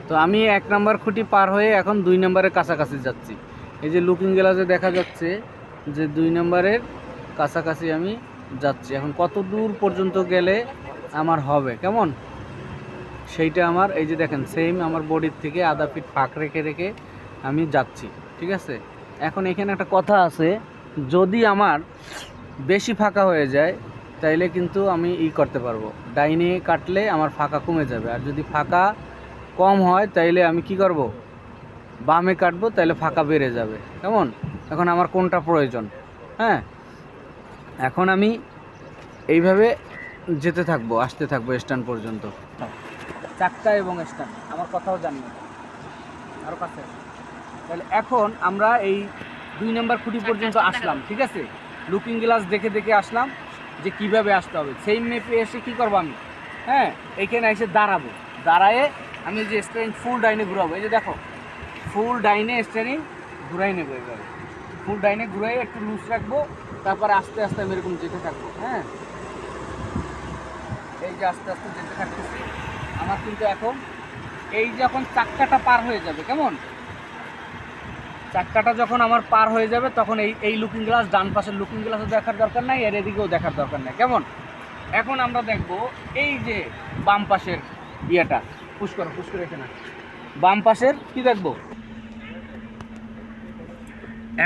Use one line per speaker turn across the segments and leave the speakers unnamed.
তো আমি 1 নাম্বার খুঁটি পার হয়ে এখন 2 নাম্বারের কাছাকাছি যাচ্ছি। এই যে লুকিং গ্লাসে দেখা যাচ্ছে যে 2 নাম্বারের কাছাকাছি আমি যাচ্ছি। এখন কত দূর পর্যন্ত গেলে আমার হবে কেমন সেইটা আমার এই যে দেখেন সেম আমার বডির থেকে আধা ফিট ফাঁক রেখে রেখে আমি যাচ্ছি, ঠিক আছে। এখন এখানে একটা কথা আছে, যদি আমার বেশি ফাঁকা হয়ে যায় তাইলে কিন্তু আমি করতে পারবো, ডাইনে কাটলে আমার ফাঁকা কমে যাবে। আর যদি ফাঁকা কম হয় তাইলে আমি কি করব, বামে কাটবো, তাইলে ফাঁকা বেড়ে যাবে কেমন। এখন আমার কোনটা প্রয়োজন? হ্যাঁ, এখন আমি এইভাবে যেতে থাকবো, আসতে থাকবো স্ট্যান্ড পর্যন্ত। চাক্কা এবং স্ট্যান্ড আমার কথাও জানি না, আরও কাছে। তাহলে এখন আমরা এই 2 নাম্বার খুঁটি পর্যন্ত আসলাম, ঠিক আছে। লুকিং গ্লাস দেখে দেখে আসলাম যে কিভাবে আসতে হবে। সেই মেপে এসে কি করবো আমি, হ্যাঁ, এইখানে এসে দাঁড়াবো। দাঁড়ায়ে আমি যে স্টিয়ারিং ফুল ডাইনে ঘুরাবো। এই যে দেখো, ফুল ডাইনে স্টিয়ারিং ঘুরাই নেবো। এভাবে ফুল ডাইনে ঘুরাই একটু লুজ রাখবো, তারপরে আস্তে আস্তে আমি এরকম যেতে থাকবো। হ্যাঁ, এই যে আস্তে আস্তে যেতে থাকতেছি। আমার কিন্তু এখন এই যখন চাক্কাটা পার হয়ে যাবে, কেমন, চাক্কাটা যখন আমার পার হয়ে যাবে তখন এই লুকিং গ্লাস, ডান পাশের লুকিং গ্লাসও দেখার দরকার নাই, এর এদিকেও দেখার দরকার নাই, কেমন। এখন আমরা দেখব এই যে বাম পাশের ইয়েটা, পুশ করে এখানে বাম পাশের কি দেখব।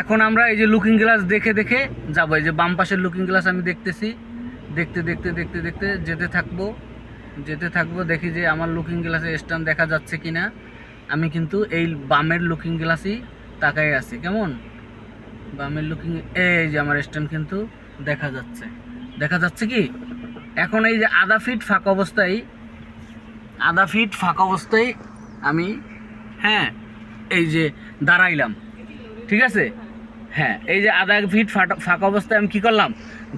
এখন আমরা এই যে লুকিং গ্লাস দেখে দেখে যাব। এই যে বাম পাশের লুকিং গ্লাস আমি দেখতেছি, দেখতে দেখতে দেখতে দেখতে যেতে থাকবো দেখি যে আমার লুকিং গ্লাসে স্ট্যান্ড দেখা যাচ্ছে কিনা। আমি কিন্তু এই বামের লুকিং গ্লাসই তাকাই আছি, কেমন, বামের লুকিং, এই যে আমার স্ট্যান্ড কিন্তু দেখা যাচ্ছে কি। এখন এই যে আধা ফিট ফাঁকা অবস্থায় আমি, হ্যাঁ, এই যে দাঁড়াইলাম, ঠিক আছে। হ্যাঁ, এই যে আধা ফিট ফাঁকা অবস্থায় আমি কি করলাম,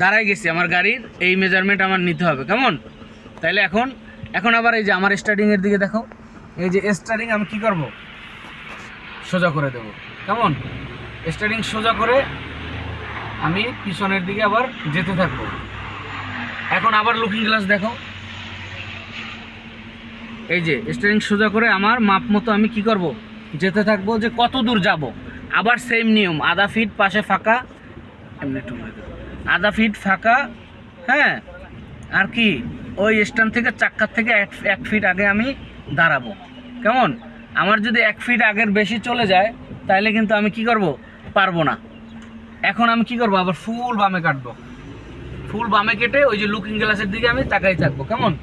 দাঁড়াই গেছি। আমার গাড়ির এই মেজারমেন্ট আমার নিতে হবে, কেমন। তাইলে এখন আবার এই যে আমার স্টার্টিংয়ের দিকে দেখো, এই যে স্টার্টিং আমি কি করব, সোজা করে দেব, কেমন। স্টার্টিং সোজা করে আমি পিছনের দিকে আবার যেতে থাকবো। এখন আবার লুকিং গ্লাস দেখো, এই যে স্টার্টিং সোজা করে আমার মাপ মতো আমি কি করব, যেতে থাকবো, যে কত দূর যাব। আবার সেম নিয়ম, আধা ফিট পাশে ফাঁকা, এমনি একটু আধা ফিট ফাঁকা, হ্যাঁ। আর কি ওই স্ট্যান্ড থেকে চাক্কার থেকে 1 ফিট আগে আমি দাঁড়াবো, কেমন। আমার যদি 1 ফিট আগের বেশি চলে যায় তাহলে কিন্তু আমি কি করব, পারবো না। এখন আমি কি করব, আবার ফুল বামে কাটবো। ফুল বামে কেটে ওই যে লুকিং গ্লাসের দিকে আমি তাকাই থাকবো, কেমন।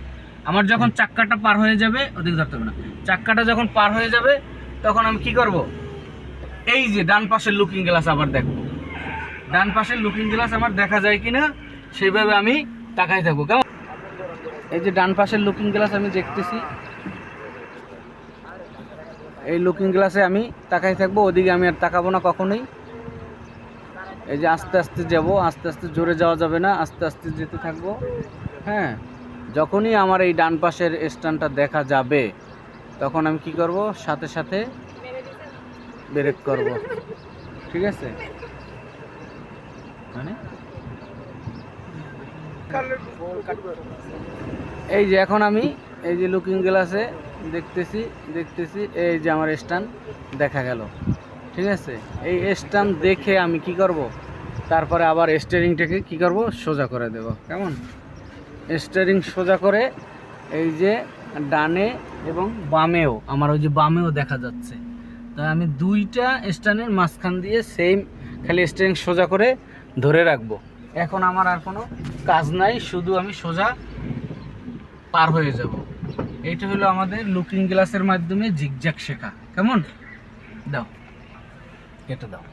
আমার যখন চাক্কাটা পার হয়ে যাবে, ওদিকে ধরতে হবে না, চাক্কাটা যখন পার হয়ে যাবে তখন আমি কি করব, এই যে ডান পাশের লুকিং গ্লাস আবার দেখবো। ডান পাশের লুকিং গ্লাস আমার দেখা যায় কিনা সেইভাবে আমি তাকাই থাকবো, কেমন। এই যে ডান পাশের লুকিং গ্লাস আমি দেখতেছি, এই লুকিং গ্লাসে আমি তাকাই থাকবো, ওদিকে আমি আর তাকাবো না কখনোই। এই যে আস্তে আস্তে যাব, আস্তে আস্তে জোরে যাওয়া যাবে না, আস্তে আস্তে যেতে থাকবো। হ্যাঁ, যখনই আমার এই ডান পাশের স্ট্যান্ডটা দেখা যাবে তখন আমি কি করব, সাথে সাথে ব্রেক করব, ঠিক আছে। মানে এই যে এখন আমি এই যে লুকিং গ্লাসে দেখতেছি, এই যে আমার স্ট্যান্ড দেখা গেল, ঠিক আছে। এই স্ট্যান্ড দেখে আমি কি করব, তারপরে আবার স্টিয়ারিংটাকে কি করব, সোজা করে দেব, কেমন। স্টিয়ারিং সোজা করে এই যে ডানে এবং বামেও, আমার ওই যে বামেও দেখা যাচ্ছে, তাই আমি 2টা স্ট্যান্ডের মাঝখান দিয়ে সেম খালি স্টিয়ারিং সোজা করে ধরে রাখবো। এখন আমার আর কোনো কাজ নাই, শুধু আমি সোজা পার হয়ে যাব। এইটা হলো আমাদের লুকিং গ্লাসের মাধ্যমে জিগজ্যাগ শেখা, কেমন। দাও, কেটে দাও।